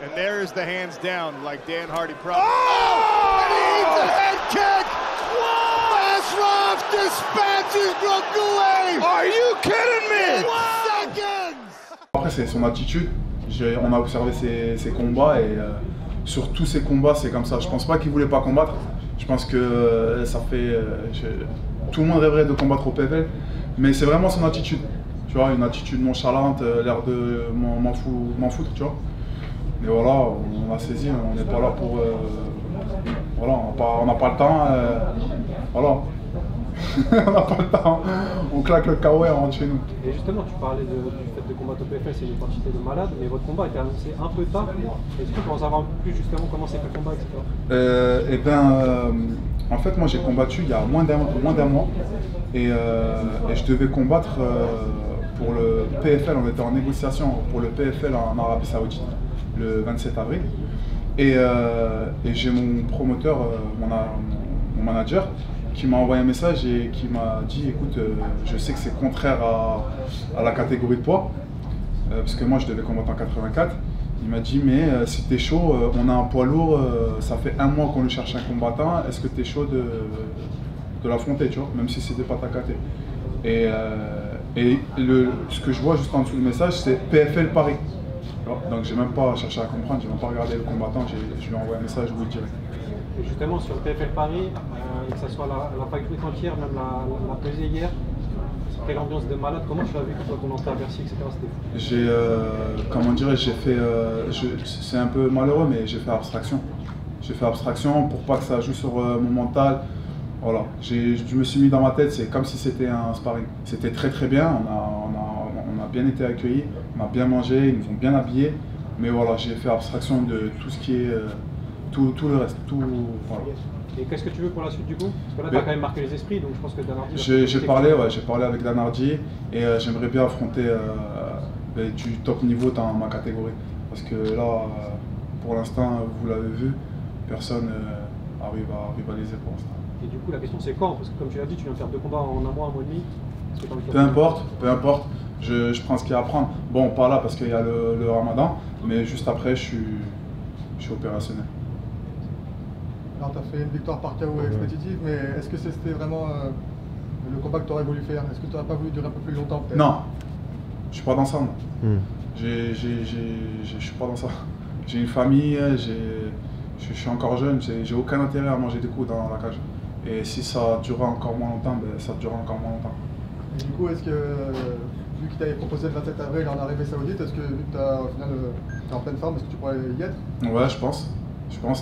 And there's the hands down, like Dan Hardy probably. Oh! And he eats a head kick! Ashraf dispatches Broguet! Are you kidding me? Seconds! Après, c'est son attitude. On a observé ses combats et sur tous ses combats, c'est comme ça. Je pense pas qu'il voulait pas combattre. Je pense que ça fait. Tout le monde rêverait de combattre au PFL, mais c'est vraiment son attitude. Tu vois, une attitude nonchalante, l'air de m'en foutre, tu vois. Mais voilà, on a saisi, on n'est pas là pour. Voilà, on n'a pas le temps. Voilà. On n'a pas le temps. On claque le KO et on rentre chez nous. Et justement, tu parlais du fait de combattre au PFL, c'est une quantité de malade, mais votre combat a été annoncé un peu tard. Est-ce que tu peux en savoir un peu plus justement comment c'est fait le combat, etc. Eh bien, en fait, moi j'ai combattu il y a moins d'un mois et je devais combattre pour le PFL. On était en négociation pour le PFL en Arabie Saoudite le 27 avril. Et j'ai mon promoteur, mon manager, qui m'a envoyé un message et qui m'a dit écoute, je sais que c'est contraire à la catégorie de poids, parce que moi je devais combattre en 84. Il m'a dit mais si t'es chaud, on a un poids lourd, ça fait un mois qu'on lui cherche un combattant, est-ce que t'es chaud de l'affronter, tu vois, même si c'était pas ta caté. Et ce que je vois juste en dessous du message, c'est PFL Paris. Donc j'ai même pas cherché à comprendre, j'ai même pas regardé le combattant, je lui ai envoyé un message, oui direct. Et justement sur PFL Paris, que ce soit la fight week entière, même la pesée hier, quelle ambiance de malade, comment tu l'as vu quand on entrait à Bercy, etc. J'ai, comment dire, j'ai fait, c'est un peu malheureux, mais j'ai fait abstraction. J'ai fait abstraction pour pas que ça joue sur mon mental. Voilà, je me suis mis dans ma tête, c'est comme si c'était un sparring. C'était très très bien, on a bien été accueillis, on a bien mangé, ils nous ont bien habillés. Mais voilà, j'ai fait abstraction de tout ce qui est, tout le reste, tout, voilà. Et qu'est-ce que tu veux pour la suite du coup? Parce que là, tu as quand même marqué les esprits, donc je pense que Dan Hardy... J'ai parlé avec Dan Hardy et j'aimerais bien affronter du top niveau dans ma catégorie. Parce que là, pour l'instant, vous l'avez vu, personne arrive à les pour l'instant. Et du coup, la question c'est quand? Parce que comme tu l'as dit, tu viens de faire 2 combats en un mois et demi. Peu importe, je prends ce qu'il y a à prendre. Bon, pas là parce qu'il y a le Ramadan, mais juste après, je suis opérationnel. Alors, tu as fait une victoire par KO expéditive, mais est-ce que c'était vraiment le combat que tu aurais voulu faire? Est-ce que tu n'aurais pas voulu durer un peu plus longtemps peut-être? Non, je suis pas dans ça. Je suis pas dans ça. J'ai une famille, je suis encore jeune, j'ai aucun intérêt à manger des coups dans la cage. Et si ça durera encore moins longtemps, ben, ça durera encore moins longtemps. Et du coup, est-ce que, vu qu'il t'avait proposé le 27 avril en Arabie Saoudite, est-ce que vu que au final, tu es en pleine forme, est-ce que tu pourrais y être? Ouais, je pense.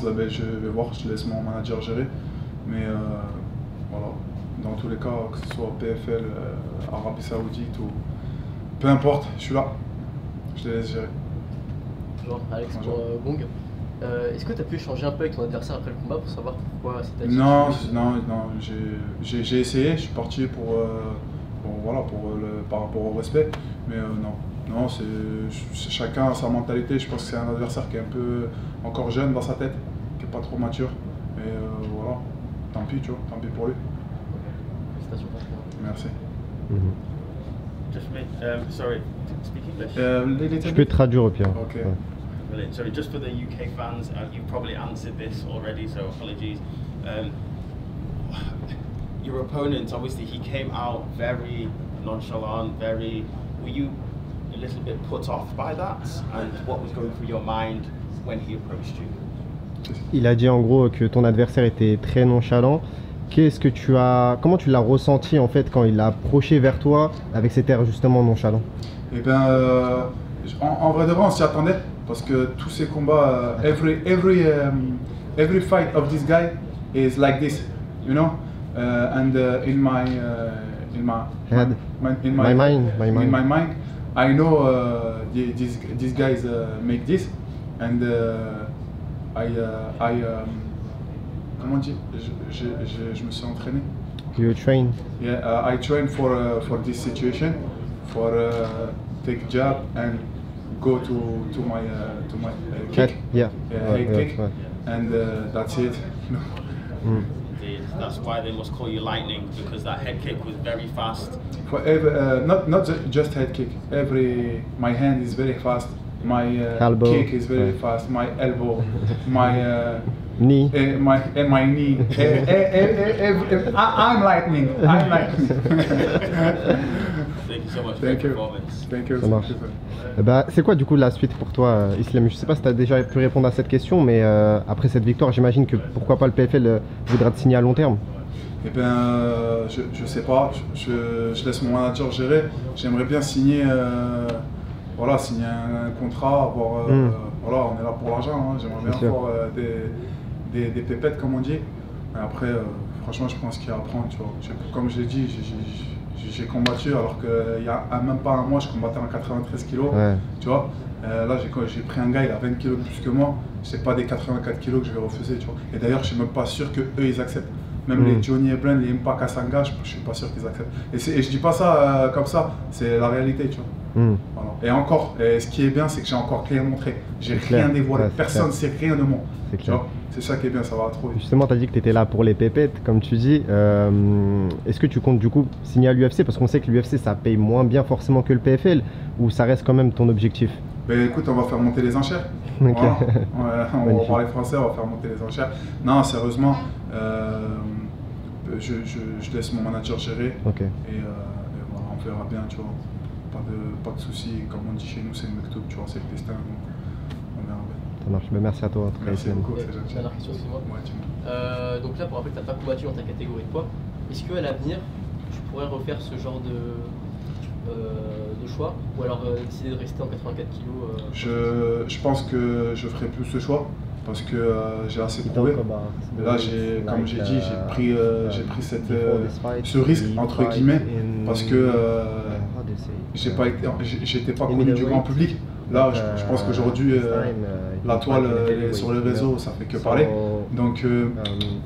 Là, ben, je vais voir, je laisse mon manager gérer. Mais voilà, dans tous les cas, que ce soit PFL, Arabie Saoudite ou peu importe, je suis là. Je les laisse gérer. Bonjour, Alex pour Gong. Est-ce que tu as pu échanger un peu avec ton adversaire après le combat pour savoir pourquoi cette attitude? Non, j'ai essayé, je suis parti par rapport au respect, mais non, c'est chacun a sa mentalité. Je pense que c'est un adversaire qui est un peu encore jeune dans sa tête, qui n'est pas trop mature, et voilà, tant pis, tu vois, tant pis pour lui. Félicitations. Merci. Just me, sorry, speak English? Je peux traduire au pire. Ok. Ouais. Brilliant. Sorry, just for the UK fans, you've probably answered this already, so apologies. Your opponent, obviously, he came out very nonchalant, were you a little bit put off by that? And what was going through your mind when he approached you? Il a dit en gros que ton adversaire était très nonchalant. Comment tu l'as ressenti en fait quand il a approché vers toi avec cet air justement nonchalant? Eh bien, en vrai de vrai, on s'y attendait. Parce que tous ces combats, every fight of this guy is like this, you know, and in my mind, I know these guys make this, and comment dire, je me suis entraîné. You train? Yeah, I train for this situation, for take jab and go to my kick. Yeah. Kick. And that's it. Indeed, that's why they must call you lightning, because that head kick was very fast. For not just head kick. My hand is very fast. my Elbow. kick is very fast, my elbow, my Knee. my knee. I'm lightning. I'm lightning. Thank you so much for Thank your you. performance. Thank you. Ça marche. Bah, c'est quoi du coup la suite pour toi, Islam? Je sais pas si tu as déjà pu répondre à cette question, mais après cette victoire, j'imagine que pourquoi pas le PFL voudra te signer à long terme. Eh bien, je sais pas, je laisse mon manager gérer. J'aimerais bien signer, voilà, signer un contrat, avoir, voilà, on est là pour l'argent, hein. J'aimerais bien sûr. avoir des pépettes, comme on dit. Mais après, franchement, je pense qu'il y a à prendre, tu vois. Comme je l'ai dit, j'ai combattu alors qu'il y a même pas un mois, je combattais en 93 kg, Ouais. tu vois. Là, j'ai pris un gars, il a 20 kg de plus que moi. C'est pas des 84 kg que je vais refuser, tu vois. Et d'ailleurs, je suis même pas sûr que eux ils acceptent. Même les Johnny Eblen, les Mpa Kasanga, je suis pas sûr qu'ils acceptent. Et je dis pas ça comme ça, c'est la réalité, tu vois. Voilà. Et encore, ce qui est bien, c'est que j'ai encore rien montré. J'ai rien dévoilé, Ouais, personne ne sait rien de moi. C'est Tu clair. vois, c'est ça qui est bien, ça va trop vite. Justement, tu as dit que tu étais là pour les pépettes, comme tu dis. Est-ce que tu comptes du coup signer à l'UFC? Parce qu'on sait que l'UFC ça paye moins bien forcément que le PFL, ou ça reste quand même ton objectif? Ben écoute, on va faire monter les enchères. Ok. Voilà. Ouais, on va Magnifique. parler français, on va faire monter les enchères. Non, sérieusement, je laisse mon manager gérer. Ok. Et voilà, on verra bien, tu vois. Pas de soucis, comme on dit chez nous, c'est le mektoub, tu vois, c'est le destin. Donc on verra bien. Ça marche. Ben, merci à toi. En tout cas, Merci Islam. beaucoup, c'est gentil. Dernière question, excuse-moi. Ouais, dis-moi. Donc là, pour rappel, tu n'as pas combattu dans ta catégorie de poids. Est-ce qu'à l'avenir, tu pourrais refaire ce genre de choix? Ou alors décider de rester en 84 kg Je pense que je ferai plus ce choix parce que j'ai assez prouvé. Là, comme j'ai dit, j'ai pris ce risque entre guillemets parce que j'étais pas connu du grand public. Là, je pense qu'aujourd'hui, la toile sur les réseaux, ça fait que parler. Donc,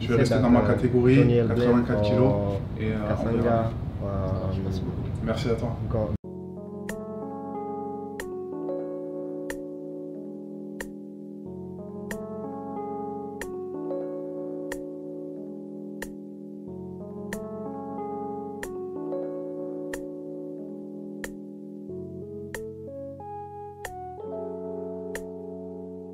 je vais rester dans ma catégorie, 84 kg, et on verra. Merci à toi.